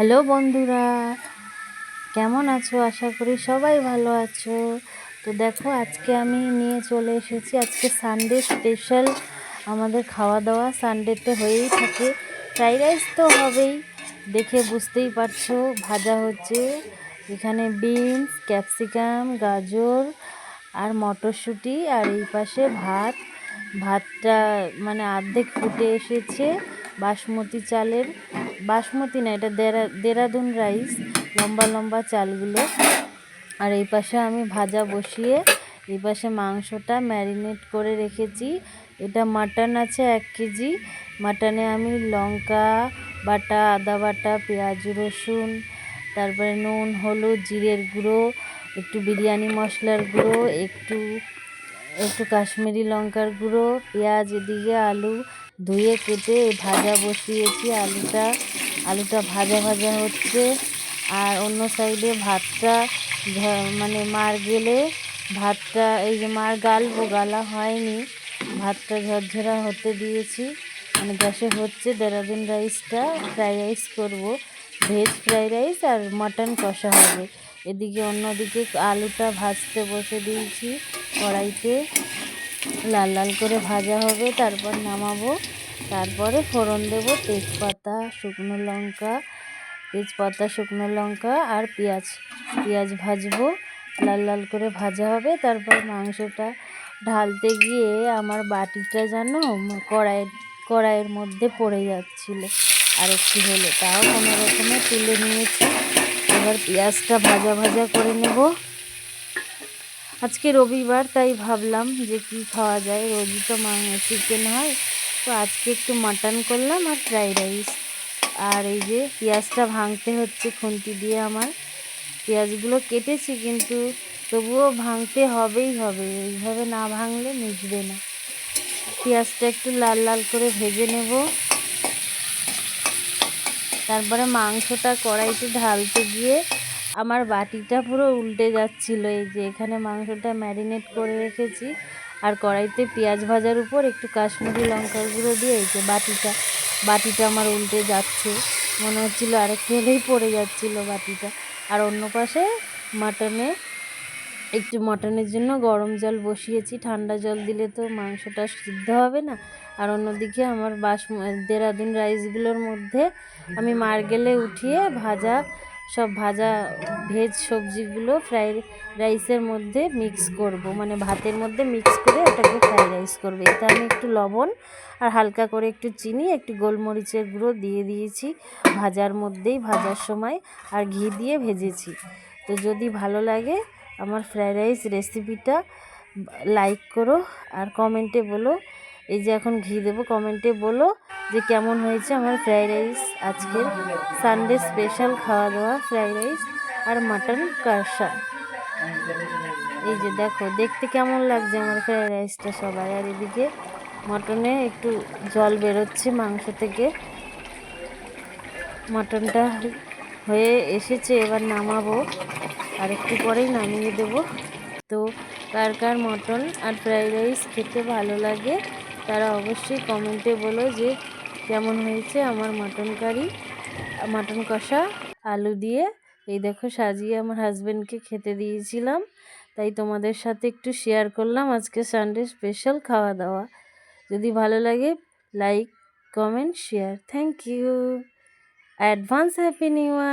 Hello বন্ধুরা, কেমন আছো? আশা করি সবাই ভালো আছো। তো দেখো, আজকে আমি নিয়ে চলে এসেছি, আজকে সানডে স্পেশাল আমাদের খাওয়া দাওয়া। সানডেতে হয়েই থাকে, ফ্রাইড রাইস তো হবেই, দেখে বুঝতেই পারছো। ভাজা হচ্ছে এখানে বিনস, ক্যাপসিকাম, গাজর আর মটরশুঁটি, আর এই পাশে ভাতটা মানে অর্ধেক ফুটে এসেছে বাসমতি চালের। বাসমতি না, এটা দেরাদুন রাইস, লম্বা লম্বা চালগুলো। আর এই পাশে আমি ভাজা বসিয়ে এই পাশে মাংসটা ম্যারিনেট করে রেখেছি। এটা মাটন আছে 1 কেজি। মাটনে আমি লঙ্কা বাটা, আদা বাটা, পেঁয়াজ রসুন, তারপরে নুন, হলুদ, জিরের গুঁড়ো, একটু বিরিয়ানি মশলার গুঁড়ো, একটু কাশ্মীরি লঙ্কার গুঁড়ো, পেঁয়াজ, এদিকে আলু ধুয়ে কেটে ভাজা বসিয়েছি। আলুটা ভাজা ভাজা হচ্ছে। আর অন্য সাইডে ভাতটা মানে মার গেলে ভাতটা, এই যে মার গালা হয়নি, ভাতটা ঝরঝরা হতে দিয়েছি, মানে গ্যাসে হচ্ছে। দেরাদুন রাইসটা ফ্রাইড রাইস করব, ভেজ ফ্রাইড রাইস, আর মাটন কষা হবে। এদিকে অন্যদিকে আলুটা ভাজতে বসে দিয়েছি কড়াইতে, লাল লাল করে ভাজা হবে, তারপর নামাবো। তারপরে ফোড়ন দেব তেজপাতা, শুকনো লঙ্কা আর পেঁয়াজ ভাজবো, লাল লাল করে ভাজা হবে। তারপর মাংসটা ঢালতে গিয়ে আমার বাটিটা যেন কড়াইয়ের মধ্যে পড়ে যাচ্ছিল, আর একটু হলে, তাও কোনো রকমে তুলে নিয়েছি। এবার পেঁয়াজটা ভাজা ভাজা করে নেব। আজকে রবিবার, তাই ভাবলাম যে কি খাওয়া যায়, রোজই তো চিকেন হয়, তো আজকে একটু মাটন করলাম আর ফ্রাইড রাইস। আর এই যে পেঁয়াজটা ভাঙতে হচ্ছে খুন্তি দিয়ে। আমার পেঁয়াজগুলো কেটেছি, কিন্তু তবুও ভাঙতে হবে, এইভাবে না ভাঙলে মিশবে না। পেঁয়াজটা একটু লাল লাল করে ভেজে নেব। তারপরে মাংসটা কড়াইতে ঢালতে গিয়ে আমার বাটিটা পুরো উল্টে যাচ্ছিলো। এই যে এখানে মাংসটা ম্যারিনেট করে রেখেছি, আর কড়াইতে পেঁয়াজ ভাজার উপর একটু কাশ্মীরি লঙ্কার গুঁড়ো দিয়ে এই যে বাটিটা আমার উল্টে যাচ্ছে, মনে হচ্ছিলো আরেকটু হলেই পড়ে যাচ্ছিলো বাটিটা। আর অন্য পাশে মটনের জন্য গরম জল বসিয়েছি, ঠান্ডা জল দিলে তো মাংসটা সিদ্ধ হবে না। আর অন্যদিকে আমার দেরাদুন রাইসগুলোর মধ্যে আমি মারগেলে উঠিয়ে সব ভাজা ভেজ সবজিগুলো ফ্রাইড রাইসের মধ্যে মিক্স করব, মানে ভাতের মধ্যে মিক্স করে ওটাকে ফ্রাইড রাইস করবো। এতে আমি একটু লবণ আর হালকা করে একটু চিনি, একটু গোলমরিচের গুঁড়ো দিয়ে দিয়েছি ভাজার সময়, আর ঘি দিয়ে ভেজেছি। তো যদি ভালো লাগে আমার ফ্রাইড রাইস রেসিপিটা, লাইক করো আর কমেন্টে বলো। এই যে এখন ঘি দেবো, কমেন্টে বলো যে কেমন হয়েছে আমার ফ্রাইড রাইস। আজকের সানডে স্পেশাল খাওয়া দাওয়া ফ্রাইড রাইস আর মাটন কষা। এই যে দেখো, দেখতে কেমন লাগছে আমার ফ্রাইড রাইসটা সবাই। আর এদিকে মটনে একটু জল বেরোচ্ছে মাংস থেকে, মটনটা হয়ে এসেছে, এবার নামাবো, আর একটু পরেই নামিয়ে দেব। তো কার কার মটন আর ফ্রাইড রাইস খেতে ভালো লাগে তারা অবশ্যই কমেন্টে বলো যে কেমন হয়েছে আমার মাটন কষা আলু দিয়ে। এই দেখো, সাজিয়ে আমার হাজব্যান্ডকে খেতে দিয়েছিলাম, তাই তোমাদের সাথে একটু শেয়ার করলাম আজকে সানডে স্পেশাল খাওয়া দাওয়া। যদি ভালো লাগে like, comment, share. Thank you, advance happy new year.